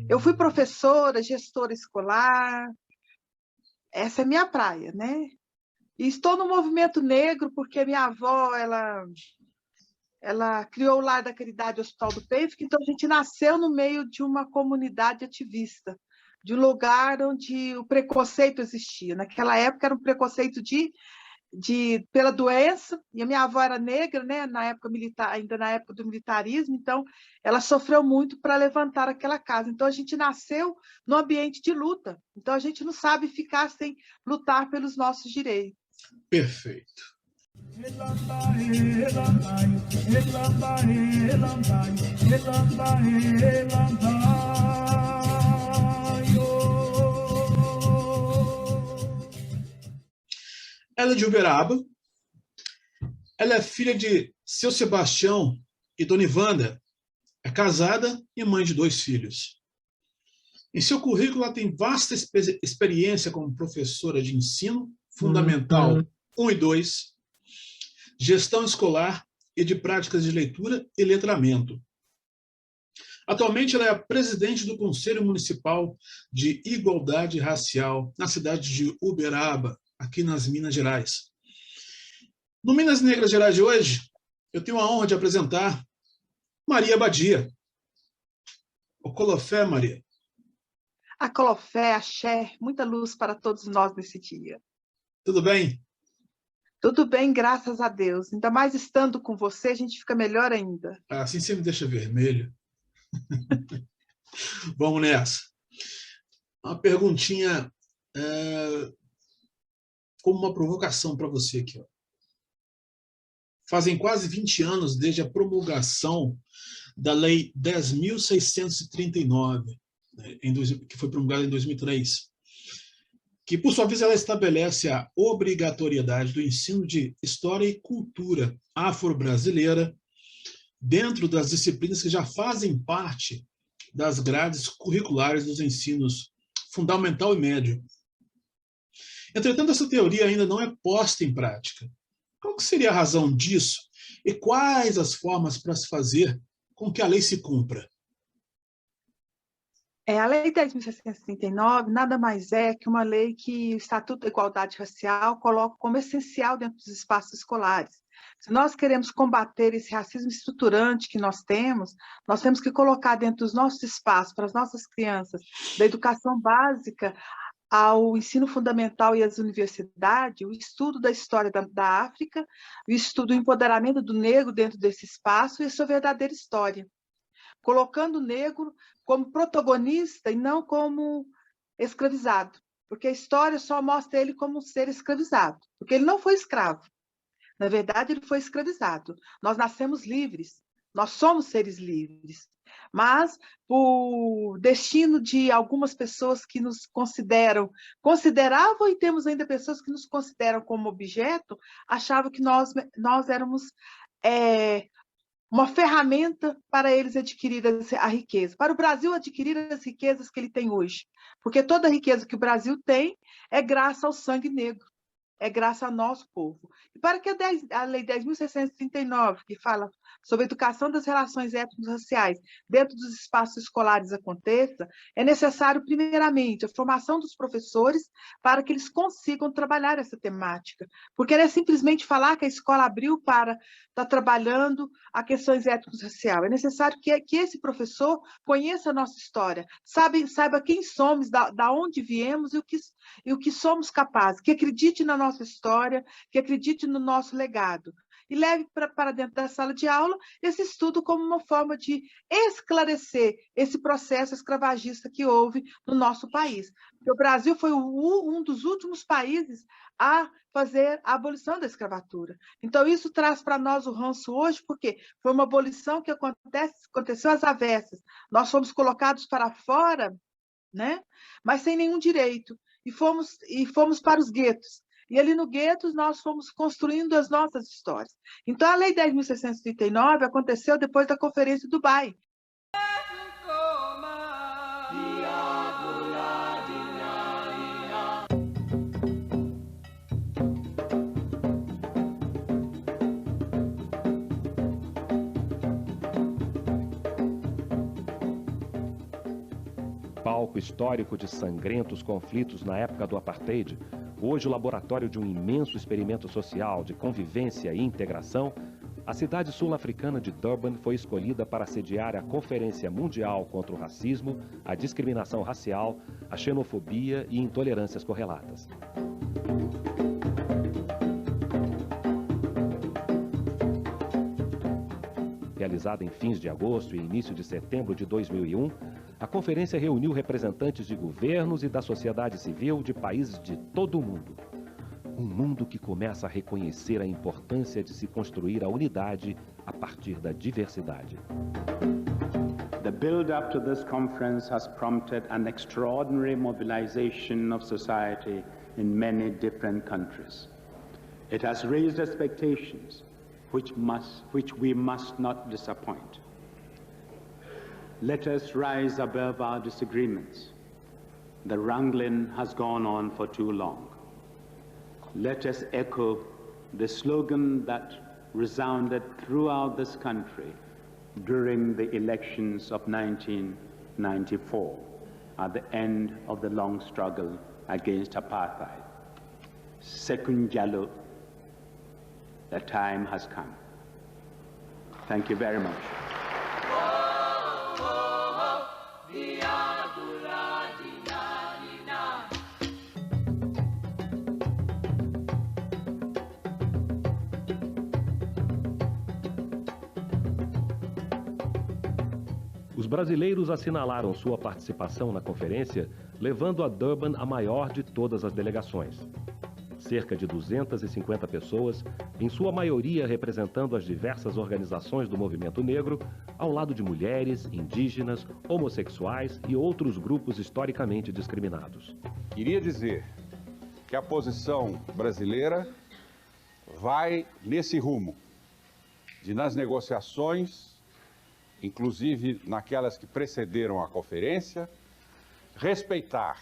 Eu fui professora, gestora escolar, essa é minha praia, né? E estou no movimento negro porque minha avó, ela criou o Lar da Caridade Hospital do Pênfico, então a gente nasceu no meio de uma comunidade ativista, de um lugar onde o preconceito existia. Naquela época era um preconceito pela doença, e a minha avó era negra, né, na época militar, ainda na época do militarismo, então ela sofreu muito para levantar aquela casa. Então a gente nasceu no ambiente de luta, então a gente não sabe ficar sem lutar pelos nossos direitos. Perfeito. Ela é de Uberaba. Ela é filha de seu Sebastião e Dona Ivanda. É casada e mãe de 2 filhos. Em seu currículo, ela tem vasta experiência como professora de ensino fundamental 1 e 2, gestão escolar e de práticas de leitura e letramento. Atualmente, ela é a presidente do Conselho Municipal de Igualdade Racial na cidade de Uberaba, aqui nas Minas Gerais. No Minas Negras Gerais de hoje, eu tenho a honra de apresentar Maria Badia. Ocolofé, Maria. Acolofé, axé, muita luz para todos nós nesse dia. Tudo bem? Tudo bem, graças a Deus. Ainda mais estando com você, a gente fica melhor ainda. Assim você me deixa vermelho. Vamos nessa. Uma perguntinha como uma provocação para você aqui. Ó. Fazem quase 20 anos desde a promulgação da Lei 10.639, né, que foi promulgada em 2003, que, por sua vez, ela estabelece a obrigatoriedade do ensino de História e Cultura afro-brasileira dentro das disciplinas que já fazem parte das grades curriculares dos ensinos fundamental e médio. Entretanto, essa teoria ainda não é posta em prática. Qual que seria a razão disso? E quais as formas para se fazer com que a lei se cumpra? A Lei 10.639 nada mais é que uma lei que o Estatuto da Igualdade Racial coloca como essencial dentro dos espaços escolares. Se nós queremos combater esse racismo estruturante que nós temos que colocar dentro dos nossos espaços, para as nossas crianças, da educação básica ao ensino fundamental e às universidades, o estudo da história da África, o estudo do empoderamento do negro dentro desse espaço e a sua verdadeira história, colocando o negro como protagonista e não como escravizado, porque a história só mostra ele como um ser escravizado, porque ele não foi escravo. Na verdade, ele foi escravizado. Nós nascemos livres, nós somos seres livres, mas por destino de algumas pessoas que nos consideravam, e temos ainda pessoas que nos consideram como objeto, achavam que nós éramos uma ferramenta para eles adquirir a riqueza, para o Brasil adquirir as riquezas que ele tem hoje, porque toda a riqueza que o Brasil tem é graças ao sangue negro, é graças ao nosso povo. E para que a Lei 10.639, que fala sobre a educação das relações étnico-raciais dentro dos espaços escolares aconteça, é necessário, primeiramente, a formação dos professores para que eles consigam trabalhar essa temática. Porque não é simplesmente falar que a escola abriu para estar trabalhando a questões étnico-raciais. É necessário que esse professor conheça a nossa história, saiba quem somos, da onde viemos e o que somos capazes, que acredite na nossa história, que acredite no nosso legado, e leve para dentro da sala de aula esse estudo como uma forma de esclarecer esse processo escravagista que houve no nosso país. Porque o Brasil foi um dos últimos países a fazer a abolição da escravatura. Então, isso traz para nós o ranço hoje, porque foi uma abolição que aconteceu às avessas. Nós fomos colocados para fora, né? Mas sem nenhum direito. E fomos para os guetos. E ali no gueto nós fomos construindo as nossas histórias. Então, a Lei 10.639 aconteceu depois da Conferência de Dubai. palco histórico de sangrentos conflitos na época do apartheid, hoje o laboratório de um imenso experimento social de convivência e integração, a cidade sul-africana de Durban foi escolhida para sediar a Conferência Mundial contra o Racismo, a Discriminação Racial, a Xenofobia e Intolerâncias Correlatas. Realizada em fins de agosto e início de setembro de 2001, a conferência reuniu representantes de governos e da sociedade civil de países de todo o mundo. Um mundo que começa a reconhecer a importância de se construir a unidade a partir da diversidade. The build-up to this conference has prompted an extraordinary mobilization of society in many different countries. It has raised expectations which we must not disappoint. Let us rise above our disagreements. The wrangling has gone on for too long. Let us echo the slogan that resounded throughout this country during the elections of 1994, at the end of the long struggle against apartheid. Sekunjalo, the time has come. Thank you very much. Os brasileiros assinalaram sua participação na conferência, levando a Durban a maior de todas as delegações. Cerca de 250 pessoas, em sua maioria representando as diversas organizações do movimento negro, ao lado de mulheres, indígenas, homossexuais e outros grupos historicamente discriminados. Queria dizer que a posição brasileira vai nesse rumo de, nas negociações, inclusive naquelas que precederam a conferência, respeitar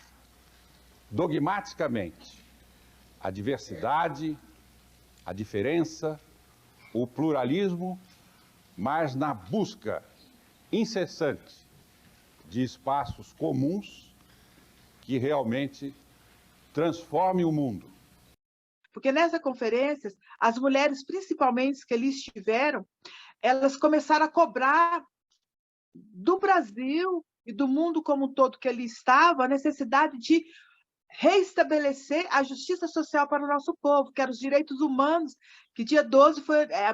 dogmaticamente a diversidade, a diferença, o pluralismo, mas na busca incessante de espaços comuns que realmente transformem o mundo. Porque nessa conferência, as mulheres, principalmente que ali estiveram, elas começaram a cobrar do Brasil e do mundo como um todo que ali estava a necessidade de reestabelecer a justiça social para o nosso povo, que eram os direitos humanos, que dia 12 é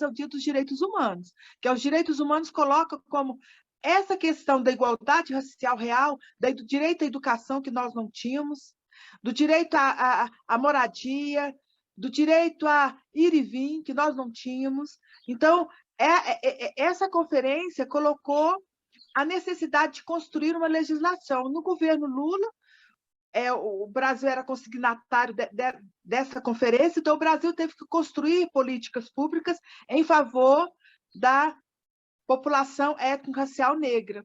o dia dos direitos humanos, que os direitos humanos colocam como essa questão da igualdade racial real, do direito à educação que nós não tínhamos, do direito à moradia, do direito a ir e vir, que nós não tínhamos. Então, essa conferência colocou a necessidade de construir uma legislação. No governo Lula, o Brasil era consignatário dessa conferência, então o Brasil teve que construir políticas públicas em favor da população étnico-racial negra.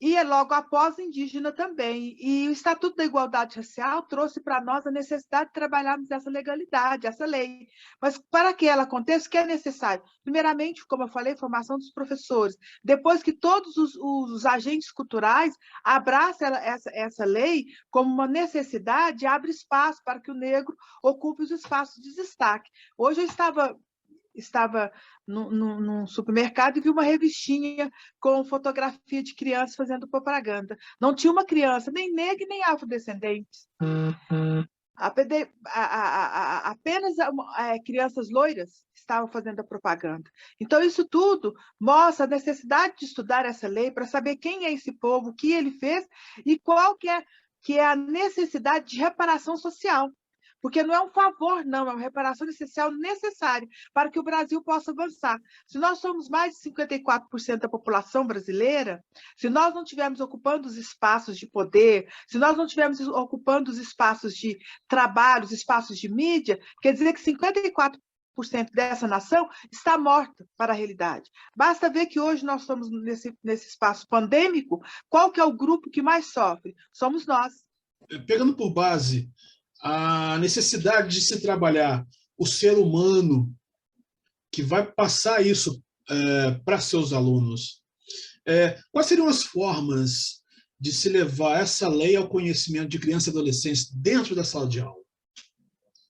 E logo após indígena também. E o Estatuto da Igualdade Racial trouxe para nós a necessidade de trabalharmos essa legalidade, essa lei. Mas para que ela aconteça, o que é necessário? Primeiramente, como eu falei, formação dos professores. Depois que todos os agentes culturais abracem essa lei como uma necessidade, abre espaço para que o negro ocupe os espaços de destaque. Hoje eu estava num supermercado e vi uma revistinha com fotografia de crianças fazendo propaganda. Não tinha uma criança, nem negra nem afrodescendente. Apenas crianças loiras estavam fazendo a propaganda. Então, isso tudo mostra a necessidade de estudar essa lei para saber quem é esse povo, o que ele fez e qual que é a necessidade de reparação social. Porque não é um favor, não, é uma reparação essencial necessária para que o Brasil possa avançar. Se nós somos mais de 54% da população brasileira, se nós não estivermos ocupando os espaços de poder, se nós não estivermos ocupando os espaços de trabalho, os espaços de mídia, quer dizer que 54% dessa nação está morta para a realidade. Basta ver que hoje nós estamos nesse espaço pandêmico, qual que é o grupo que mais sofre? Somos nós. Pegando por base a necessidade de se trabalhar o ser humano que vai passar isso para seus alunos. Quais seriam as formas de se levar essa lei ao conhecimento de crianças e adolescentes dentro da sala de aula?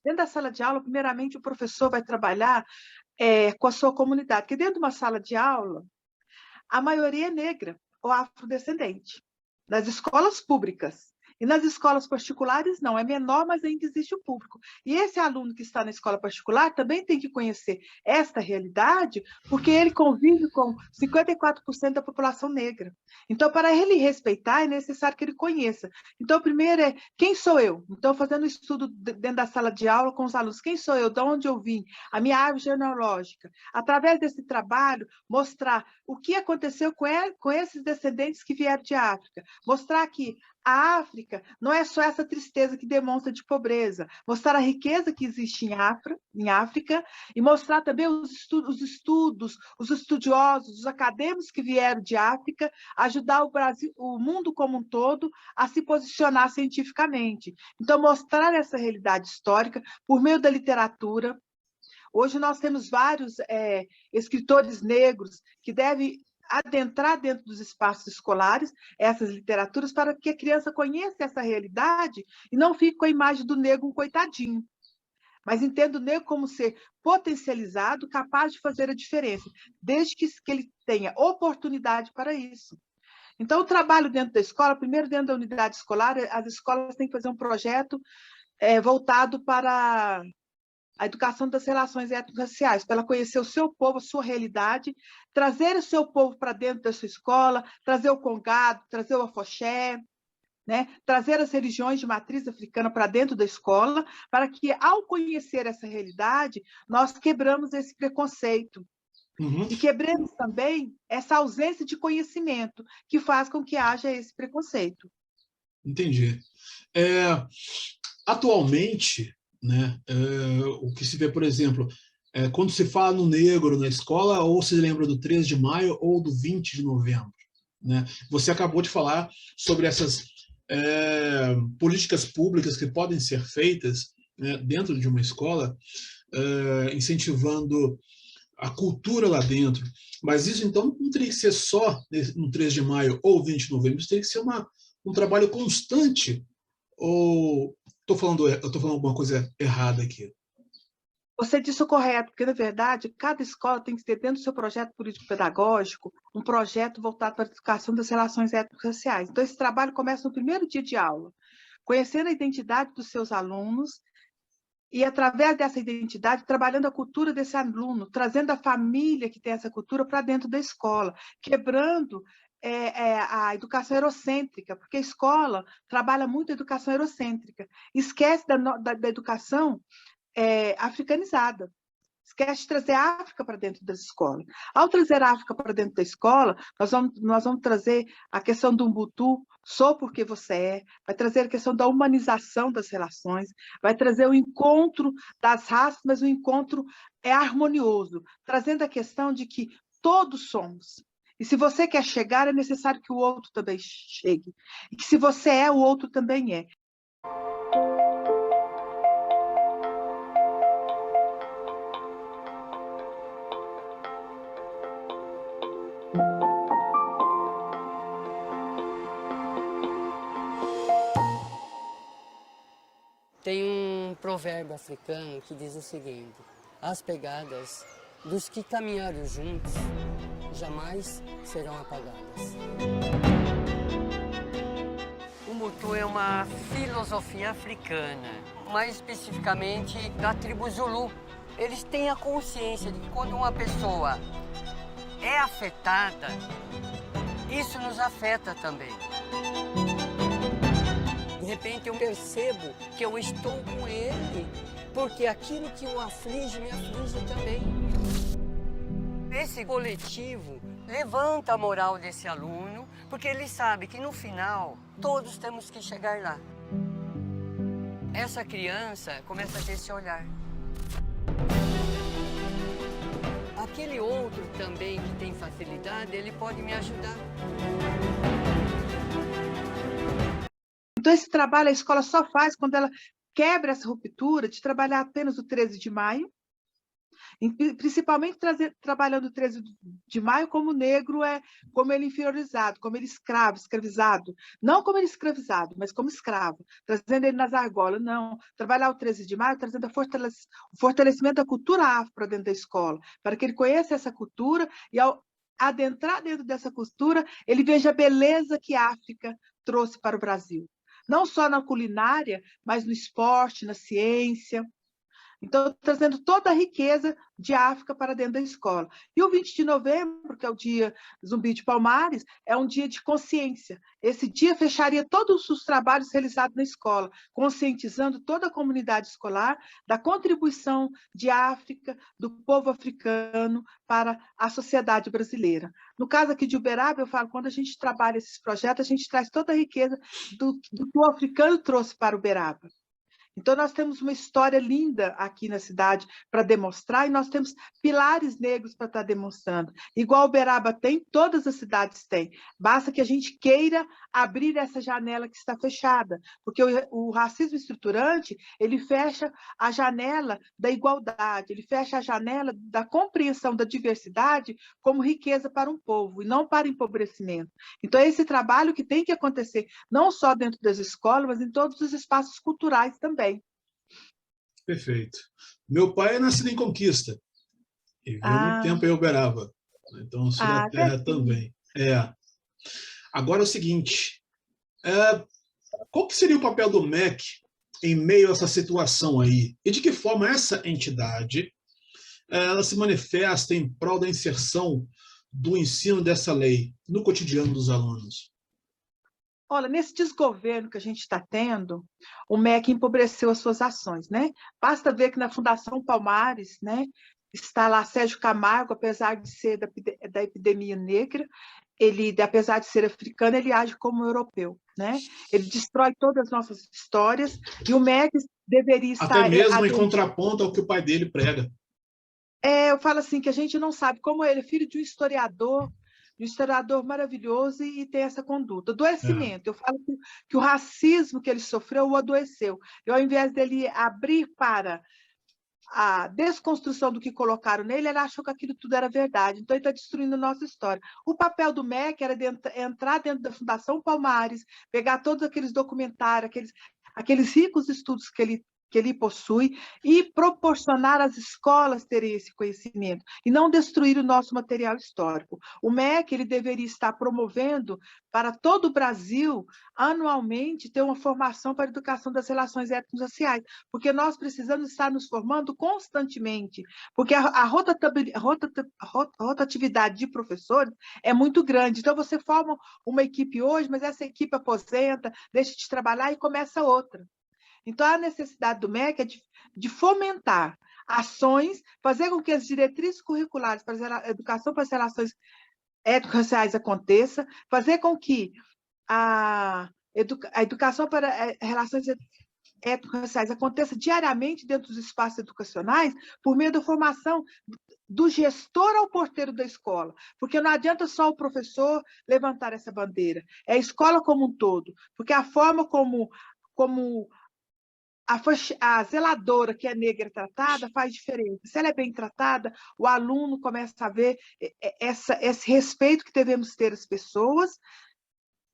Dentro da sala de aula, primeiramente, o professor vai trabalhar com a sua comunidade, porque dentro de uma sala de aula, a maioria é negra ou afrodescendente, nas escolas públicas. E nas escolas particulares, não, é menor, mas ainda existe o público. E esse aluno que está na escola particular também tem que conhecer esta realidade, porque ele convive com 54% da população negra. Então, para ele respeitar, é necessário que ele conheça. Então, o primeiro é, quem sou eu? Então, fazendo estudo dentro da sala de aula com os alunos, quem sou eu? De onde eu vim? A minha árvore genealógica. Através desse trabalho, mostrar o que aconteceu com esses descendentes que vieram de África. Mostrar que a África não é só essa tristeza que demonstra de pobreza, mostrar a riqueza que existe em África e mostrar também os estudos, os estudiosos, os acadêmicos que vieram de África, ajudar o Brasil, o mundo como um todo, a se posicionar cientificamente. Então, mostrar essa realidade histórica por meio da literatura. Hoje nós temos vários escritores negros que devem adentrar dentro dos espaços escolares essas literaturas para que a criança conheça essa realidade e não fique com a imagem do negro um coitadinho, mas entenda o negro como ser potencializado, capaz de fazer a diferença, desde que ele tenha oportunidade para isso. Então, o trabalho dentro da escola, primeiro dentro da unidade escolar, as escolas têm que fazer um projeto voltado para a educação das relações étnico-raciais, para ela conhecer o seu povo, a sua realidade, trazer o seu povo para dentro da sua escola, trazer o congado, trazer o afoxé, né? Trazer as religiões de matriz africana para dentro da escola, para que, ao conhecer essa realidade, nós quebramos esse preconceito. E quebremos também essa ausência de conhecimento, que faz com que haja esse preconceito. Entendi. Atualmente, né, o que se vê, por exemplo, quando se fala no negro na escola, ou se lembra do 13 de maio ou do 20 de novembro. Né? Você acabou de falar sobre essas políticas públicas que podem ser feitas, né, dentro de uma escola, incentivando a cultura lá dentro. Mas isso, então, não teria que ser só no 13 de maio ou 20 de novembro, isso teria que ser um trabalho constante. Ou eu estou falando alguma coisa errada aqui? Você disse o correto, porque, na verdade, cada escola tem que ter, dentro do seu projeto político-pedagógico, um projeto voltado para a educação das relações étnico-raciais. Então, esse trabalho começa no primeiro dia de aula, conhecendo a identidade dos seus alunos e, através dessa identidade, trabalhando a cultura desse aluno, trazendo a família que tem essa cultura para dentro da escola, quebrando a educação eurocêntrica, porque a escola trabalha muito a educação eurocêntrica, esquece da educação africanizada, esquece de trazer a África para dentro das escolas. Ao trazer a África para dentro da escola, nós vamos trazer a questão do Ubuntu, sou porque você é, vai trazer a questão da humanização das relações, vai trazer o encontro das raças, mas o encontro é harmonioso, trazendo a questão de que todos somos. E se você quer chegar, é necessário que o outro também chegue. E que se você é, o outro também é. Tem um provérbio africano que diz o seguinte: as pegadas dos que caminharam juntos jamais serão apagadas. O Ubuntu é uma filosofia africana, mais especificamente da tribo Zulu. Eles têm a consciência de que quando uma pessoa é afetada, isso nos afeta também. De repente eu percebo que eu estou com ele, porque aquilo que o aflige me aflige também. Esse coletivo levanta a moral desse aluno, porque ele sabe que no final todos temos que chegar lá. Essa criança começa a ter esse olhar. Aquele outro também que tem facilidade, ele pode me ajudar. Então, esse trabalho a escola só faz quando ela quebra essa ruptura de trabalhar apenas o 13 de maio principalmente trabalhando o 13 de maio como negro, como ele inferiorizado, como ele escravizado, não como ele escravizado, mas como escravo, trazendo ele nas argolas, não, trabalhar o 13 de maio trazendo o fortalecimento da cultura afro para dentro da escola, para que ele conheça essa cultura e ao adentrar dentro dessa cultura, ele veja a beleza que a África trouxe para o Brasil, não só na culinária, mas no esporte, na ciência. Então, trazendo toda a riqueza de África para dentro da escola. E o 20 de novembro, que é o dia Zumbi de Palmares, é um dia de consciência. Esse dia fecharia todos os trabalhos realizados na escola, conscientizando toda a comunidade escolar da contribuição de África, do povo africano para a sociedade brasileira. No caso aqui de Uberaba, eu falo, quando a gente trabalha esses projetos, a gente traz toda a riqueza do que o africano trouxe para Uberaba. Então, nós temos uma história linda aqui na cidade para demonstrar, e nós temos pilares negros para estar demonstrando. Igual Uberaba tem, todas as cidades têm. Basta que a gente queira abrir essa janela que está fechada, porque o racismo estruturante, ele fecha a janela da igualdade, ele fecha a janela da compreensão da diversidade como riqueza para um povo, e não para empobrecimento. Então, é esse trabalho que tem que acontecer, não só dentro das escolas, mas em todos os espaços culturais também. Perfeito. Meu pai é nascido em Conquista e viveu muito tempo em Uberaba. Então, sou da terra também. Agora é o seguinte, qual que seria o papel do MEC em meio a essa situação aí? E de que forma essa entidade ela se manifesta em prol da inserção do ensino dessa lei no cotidiano dos alunos? Olha, nesse desgoverno que a gente está tendo, o MEC empobreceu as suas ações, né? Basta ver que na Fundação Palmares, né, está lá Sérgio Camargo, apesar de ser da epidemia negra, ele, apesar de ser africano, ele age como europeu, né? Ele destrói todas as nossas histórias, e o MEC deveria estar... Até mesmo em contraponto ao que o pai dele prega. Eu falo assim, que a gente não sabe como ele é filho de um historiador maravilhoso e tem essa conduta. Adoecimento. Eu falo que o racismo que ele sofreu o adoeceu. E ao invés dele abrir para a desconstrução do que colocaram nele, ele achou que aquilo tudo era verdade. Então, ele está destruindo a nossa história. O papel do MEC era entrar dentro da Fundação Palmares, pegar todos aqueles documentários, aqueles ricos estudos que ele possui, e proporcionar às escolas terem esse conhecimento, e não destruir o nosso material histórico. O MEC ele deveria estar promovendo para todo o Brasil, anualmente, ter uma formação para a educação das relações étnico-raciais, porque nós precisamos estar nos formando constantemente, porque a rotatividade de professores é muito grande. Então, você forma uma equipe hoje, mas essa equipe aposenta, deixa de trabalhar e começa outra. Então, a necessidade do MEC é de fomentar ações, fazer com que as diretrizes curriculares para a educação para as relações étnico-raciais aconteça, fazer com que a educação para relações étnico-raciais aconteça diariamente dentro dos espaços educacionais, por meio da formação do gestor ao porteiro da escola, porque não adianta só o professor levantar essa bandeira, é a escola como um todo, porque a forma como a zeladora que é negra é tratada faz diferença. Se ela é bem tratada, o aluno começa a ver esse respeito que devemos ter às pessoas,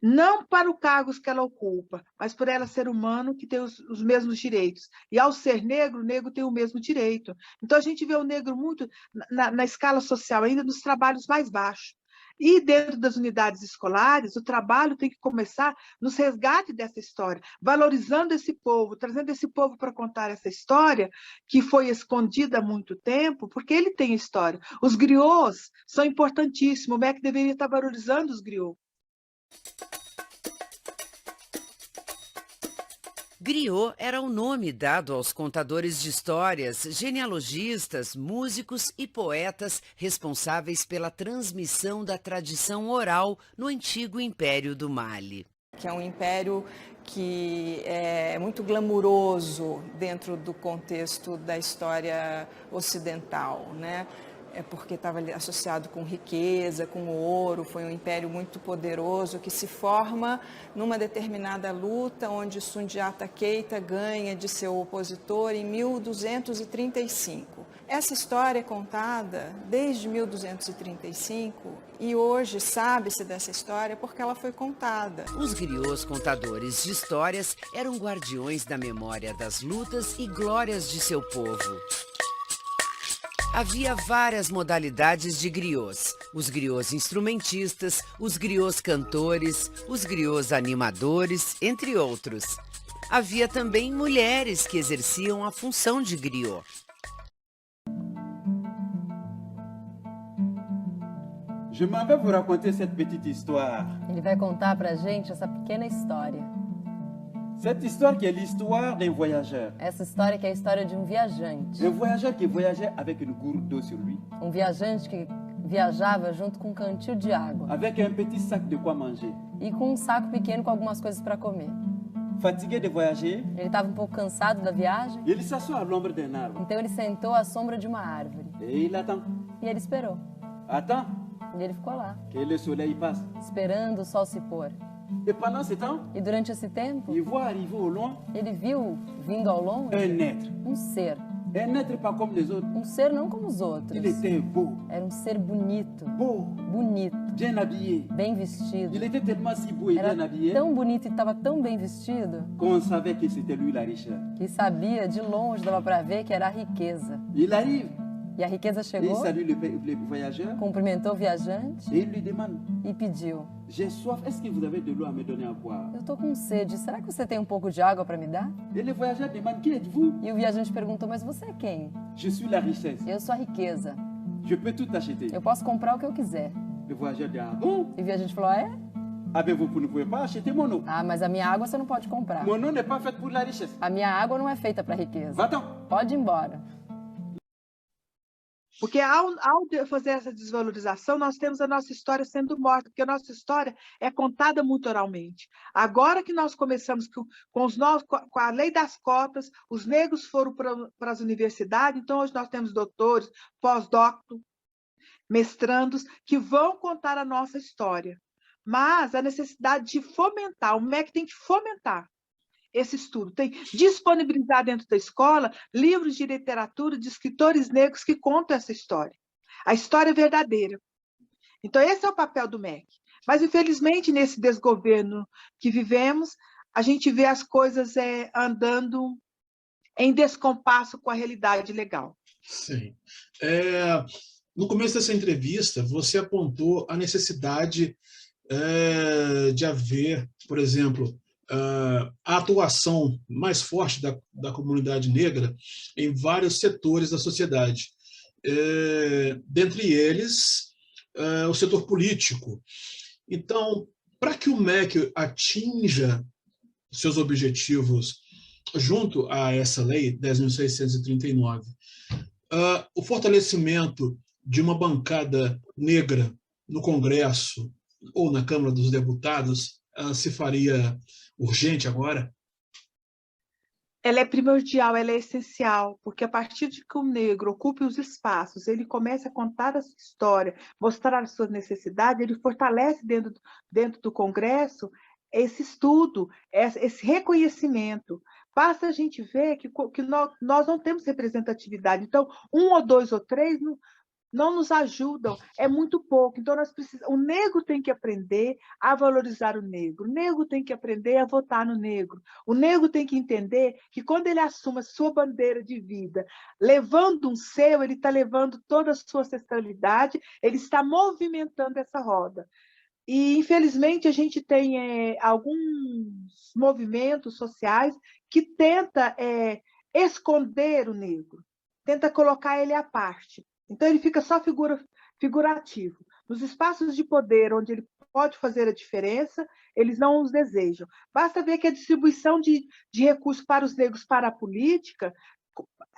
não para os cargos que ela ocupa, mas por ela ser humano, que tem os mesmos direitos. E ao ser negro, o negro tem o mesmo direito. Então, a gente vê o negro muito na escala social, ainda nos trabalhos mais baixos. E dentro das unidades escolares, o trabalho tem que começar nos resgates dessa história, valorizando esse povo, trazendo esse povo para contar essa história que foi escondida há muito tempo, porque ele tem história. Os griots são importantíssimos, o MEC deveria estar valorizando os griots. Griot era o nome dado aos contadores de histórias, genealogistas, músicos e poetas responsáveis pela transmissão da tradição oral no antigo Império do Mali. Que é um império que é muito glamuroso dentro do contexto da história ocidental, né? é porque estava associado com riqueza, com ouro, foi um império muito poderoso que se forma numa determinada luta onde Sundiata Keita ganha de seu opositor em 1235. Essa história é contada desde 1235 e hoje sabe-se dessa história porque ela foi contada. Os griots contadores de histórias eram guardiões da memória das lutas e glórias de seu povo. Havia várias modalidades de griots. Os griots instrumentistas, os griots cantores, os griots animadores, entre outros. Havia também mulheres que exerciam a função de griot. Je m'en vais vous raconter cette petite histoire. Ele vai contar pra gente essa pequena história. Cette histoire qui est l'histoire d'un voyageur. Essa história que é a história de um viajante. Un voyageur qui voyageait avec une gourde d'eau sur lui. Um viajante que viajava junto com um cantil de água. Avec un petit sac de quoi manger. E com um saco pequeno com algumas coisas para comer. Fatigué de voyager. Ele estava um pouco cansado da viagem. Il s'assoit à l'ombre d'un arbre. Então ele sentou à sombra de uma árvore. Et il attend. E ele esperou. Attend. E ele ficou lá. Que le soleil passe. Esperando o sol se pôr. Et pendant ce temps, e durante esse tempo, il voit arriver au loin, ele viu vindo ao longe un être. Um ser. Un être pas comme les autres. Um ser não como os outros. Il était beau. Era um ser bonito. Beau. Bonito. Bien habillé. Bem vestido. Il était tellement si beau et bien habillé. Tão bonito e estava tão bem vestido. Qu'on savait que c'était lui la richesse. Que sabia de longe, dava para ver que era a riqueza. Il arrive. E a riqueza chegou. Il salue le voyageur. Cumprimentou o viajante. Et il lui demande. E pediu. J'ai soif. Est-ce que vous avez de l'eau à me donner à boire? Eu tô com sede. Será que você tem um pouco de água para me dar? Et le voyageur demande qui êtes-vous? E o viajante perguntou, mas você é quem? Je suis la richesse. Eu sou a riqueza. Je peux tout acheter. Eu posso comprar o que eu quiser. Le voyageur dit ah bon? E o viajante falou, é? Ah ben vous ne pouvez pas acheter mon eau. Ah, mas a minha água você não pode comprar. Mon eau n'est pas faite pour la richesse. A minha água não é feita para riqueza. Va-t'en. Pode ir embora. Porque ao fazer essa desvalorização, nós temos a nossa história sendo morta, porque a nossa história é contada muito oralmente. Agora que nós começamos com a lei das cotas, os negros foram para as universidades, então hoje nós temos doutores, pós-doutor, mestrandos, que vão contar a nossa história. Mas a necessidade de fomentar, o MEC tem que fomentar esse estudo, tem que disponibilizar dentro da escola livros de literatura de escritores negros que contam essa história. A história verdadeira. Então, esse é o papel do MEC. Mas, infelizmente, nesse desgoverno que vivemos, a gente vê as coisas andando em descompasso com a realidade legal. Sim. No começo dessa entrevista, você apontou a necessidade de haver, por exemplo, a atuação mais forte da comunidade negra em vários setores da sociedade. Dentre eles, o setor político. Então, para que o MEC atinja seus objetivos junto a essa lei 10.639, o fortalecimento de uma bancada negra no Congresso ou na Câmara dos Deputados se faria urgente agora? Ela é primordial, ela é essencial, porque a partir de que o negro ocupe os espaços, ele começa a contar a sua história, mostrar as suas necessidades, ele fortalece dentro do Congresso esse estudo, esse reconhecimento. Basta a gente ver que nós não temos representatividade. Então, 1 ou 2 ou 3 não nos ajudam, é muito pouco. Então, o negro tem que aprender a valorizar o negro tem que aprender a votar no negro, o negro tem que entender que quando ele assume a sua bandeira de vida, levando um seu, ele está levando toda a sua ancestralidade, ele está movimentando essa roda. E, infelizmente, a gente tem alguns movimentos sociais que tentam esconder o negro, tenta colocar ele à parte. Então, ele fica só figurativo. Nos espaços de poder, onde ele pode fazer a diferença, eles não os desejam. Basta ver que a distribuição de recursos para os negros para a política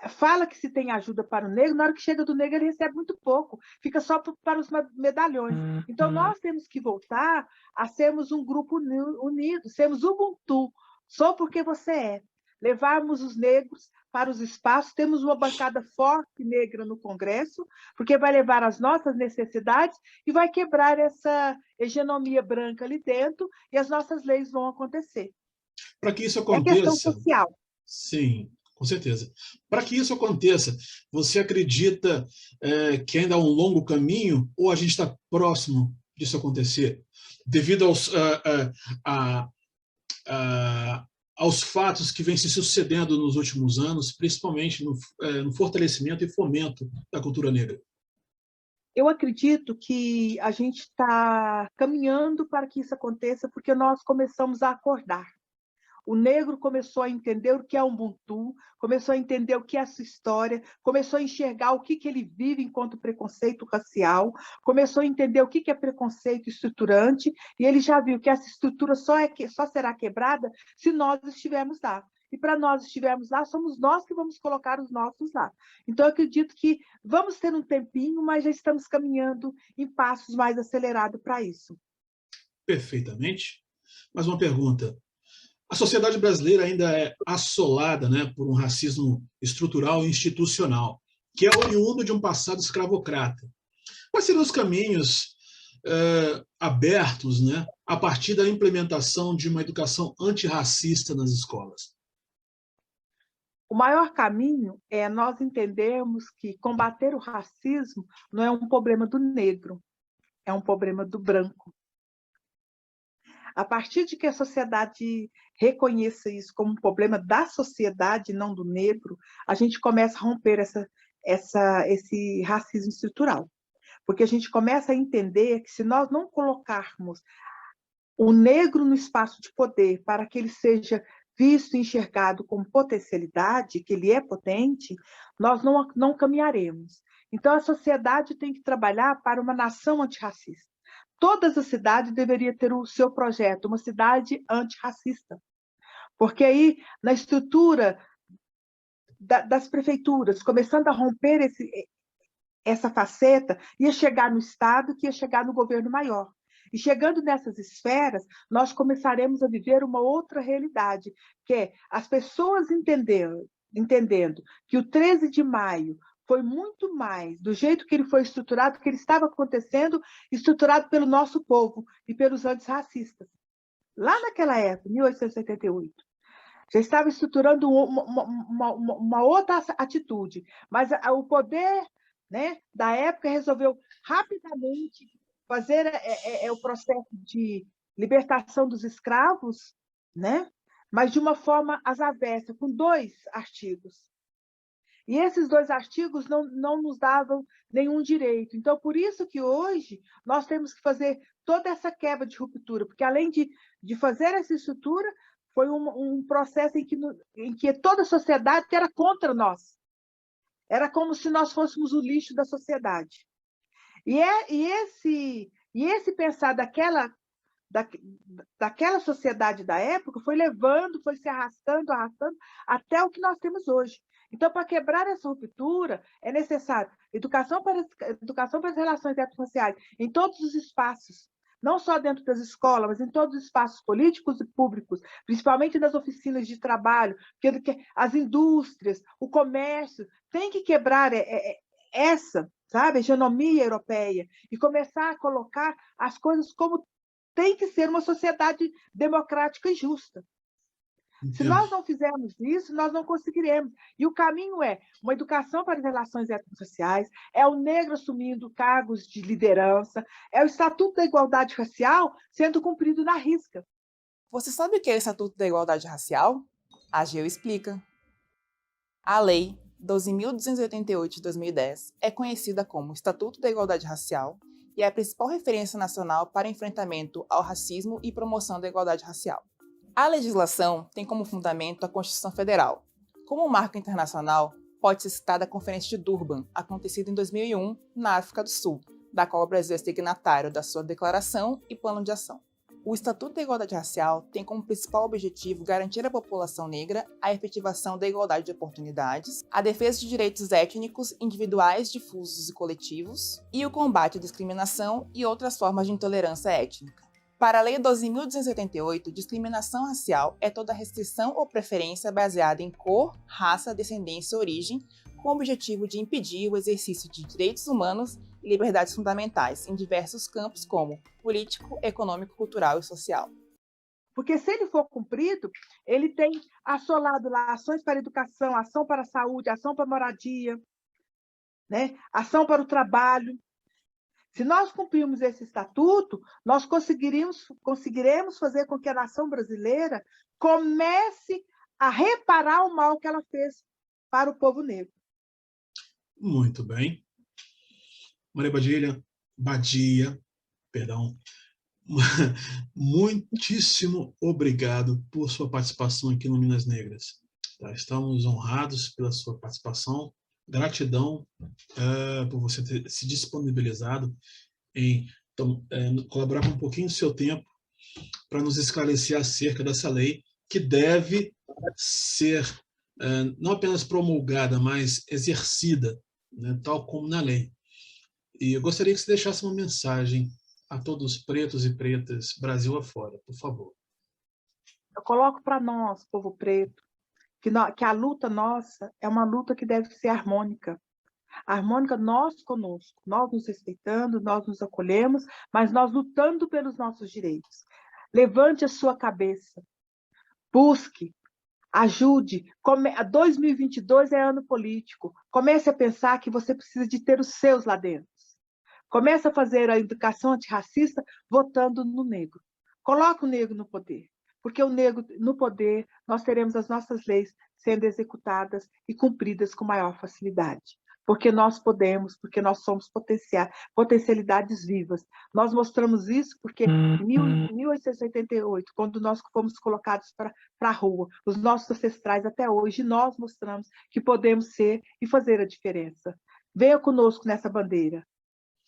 fala que se tem ajuda para o negro, na hora que chega do negro ele recebe muito pouco, fica só para os medalhões. Então, nós temos que voltar a sermos um grupo unido, sermos Ubuntu, só porque você é. Levarmos os negros para os espaços, temos uma bancada forte negra no Congresso, porque vai levar as nossas necessidades e vai quebrar essa hegemonia branca ali dentro e as nossas leis vão acontecer. Para que isso É aconteça... questão social. Sim, com certeza. Para que isso aconteça, você acredita que ainda há um longo caminho ou a gente está próximo disso acontecer? Devido aos fatos que vêm se sucedendo nos últimos anos, principalmente no fortalecimento e fomento da cultura negra. Eu acredito que a gente está caminhando para que isso aconteça, porque nós começamos a acordar. O negro começou a entender o que é Ubuntu, começou a entender o que é a sua história, começou a enxergar o que ele vive enquanto preconceito racial, começou a entender o que é preconceito estruturante, e ele já viu que essa estrutura só será quebrada se nós estivermos lá. E para nós estivermos lá, somos nós que vamos colocar os nossos lá. Então, eu acredito que vamos ter um tempinho, mas já estamos caminhando em passos mais acelerados para isso. Perfeitamente. Mais uma pergunta. A sociedade brasileira ainda é assolada, né, por um racismo estrutural e institucional, que é oriundo de um passado escravocrata. Quais seriam os caminhos abertos, né, a partir da implementação de uma educação antirracista nas escolas? O maior caminho é nós entendermos que combater o racismo não é um problema do negro, é um problema do branco. A partir de que a sociedade reconheça isso como um problema da sociedade, não do negro, a gente começa a romper esse racismo estrutural. Porque a gente começa a entender que se nós não colocarmos o negro no espaço de poder para que ele seja visto e enxergado como potencialidade, que ele é potente, nós não caminharemos. Então, a sociedade tem que trabalhar para uma nação antirracista. Todas as cidades deveriam ter o seu projeto, uma cidade antirracista. Porque aí, na estrutura das prefeituras, começando a romper essa faceta, ia chegar no Estado, que ia chegar no governo maior. E chegando nessas esferas, nós começaremos a viver uma outra realidade, que é as pessoas entendendo que o 13 de maio foi muito mais do jeito que ele foi estruturado, que ele estava acontecendo, estruturado pelo nosso povo e pelos antirracistas. Lá naquela época, 1888, já estava estruturando uma outra atitude, mas o poder, né, da época resolveu rapidamente fazer o processo de libertação dos escravos, né, mas de uma forma às avessas, com 2 artigos. E esses 2 artigos não nos davam nenhum direito. Então, por isso que hoje nós temos que fazer toda essa quebra de ruptura, porque além de fazer essa estrutura, foi um processo em que toda a sociedade era contra nós. Era como se nós fôssemos o lixo da sociedade. E esse pensar daquela sociedade da época foi levando, foi se arrastando até o que nós temos hoje. Então, para quebrar essa ruptura, é necessário educação para as relações étnico-raciais em todos os espaços, não só dentro das escolas, mas em todos os espaços políticos e públicos, principalmente nas oficinas de trabalho, porque as indústrias, o comércio, tem que quebrar essa, sabe, hegemonia europeia e começar a colocar as coisas como tem que ser uma sociedade democrática e justa. Se nós não fizermos isso, nós não conseguiremos. E o caminho é uma educação para as relações étnico-raciais, é o negro assumindo cargos de liderança, é o Estatuto da Igualdade Racial sendo cumprido na risca. Você sabe o que é o Estatuto da Igualdade Racial? A AGU explica. A Lei 12.288 de 2010 é conhecida como Estatuto da Igualdade Racial e é a principal referência nacional para enfrentamento ao racismo e promoção da igualdade racial. A legislação tem como fundamento a Constituição Federal. Como marco internacional, pode ser citada a Conferência de Durban, acontecida em 2001 na África do Sul, da qual o Brasil é signatário da sua declaração e plano de ação. O Estatuto da Igualdade Racial tem como principal objetivo garantir à população negra a efetivação da igualdade de oportunidades, a defesa de direitos étnicos, individuais, difusos e coletivos, e o combate à discriminação e outras formas de intolerância étnica. Para a Lei 12.288, discriminação racial é toda restrição ou preferência baseada em cor, raça, descendência ou origem, com o objetivo de impedir o exercício de direitos humanos e liberdades fundamentais em diversos campos como político, econômico, cultural e social. Porque se ele for cumprido, ele tem assolado lá ações para a educação, ação para a saúde, ação para a moradia, né? Ação para o trabalho. Se nós cumprirmos esse estatuto, nós conseguiremos fazer com que a nação brasileira comece a reparar o mal que ela fez para o povo negro. Muito bem. Maria Badia, muitíssimo obrigado por sua participação aqui no Minas Negras. Tá? Estamos honrados pela sua participação. Gratidão por você ter se disponibilizado em colaborar com um pouquinho do seu tempo para nos esclarecer acerca dessa lei que deve ser não apenas promulgada, mas exercida, né, tal como na lei. E eu gostaria que você deixasse uma mensagem a todos os pretos e pretas, Brasil afora, por favor. Eu coloco para nós, povo preto, que a luta nossa é uma luta que deve ser harmônica. Harmônica nós conosco, nós nos respeitando, nós nos acolhemos, mas nós lutando pelos nossos direitos. Levante a sua cabeça, busque, ajude. 2022 é ano político. Comece a pensar que você precisa de ter os seus lá dentro. Comece a fazer a educação antirracista votando no negro. Coloque o negro no poder. Porque o negro, no poder, nós teremos as nossas leis sendo executadas e cumpridas com maior facilidade. Porque nós podemos, porque nós somos potencialidades vivas. Nós mostramos isso porque em 1888, quando nós fomos colocados para a rua, os nossos ancestrais até hoje, nós mostramos que podemos ser e fazer a diferença. Venha conosco nessa bandeira.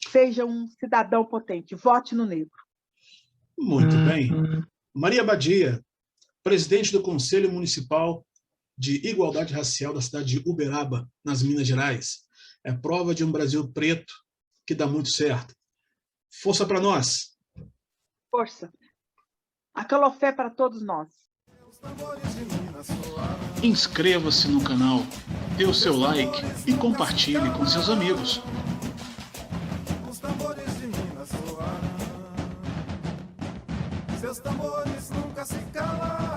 Seja um cidadão potente. Vote no negro. Muito bem. Maria Badia, presidente do Conselho Municipal de Igualdade Racial da cidade de Uberaba, nas Minas Gerais. É prova de um Brasil preto que dá muito certo. Força para nós. Força. Acalofé para todos nós. Inscreva-se no canal, dê o seu like e compartilhe com seus amigos. Seus tambores nunca se calam.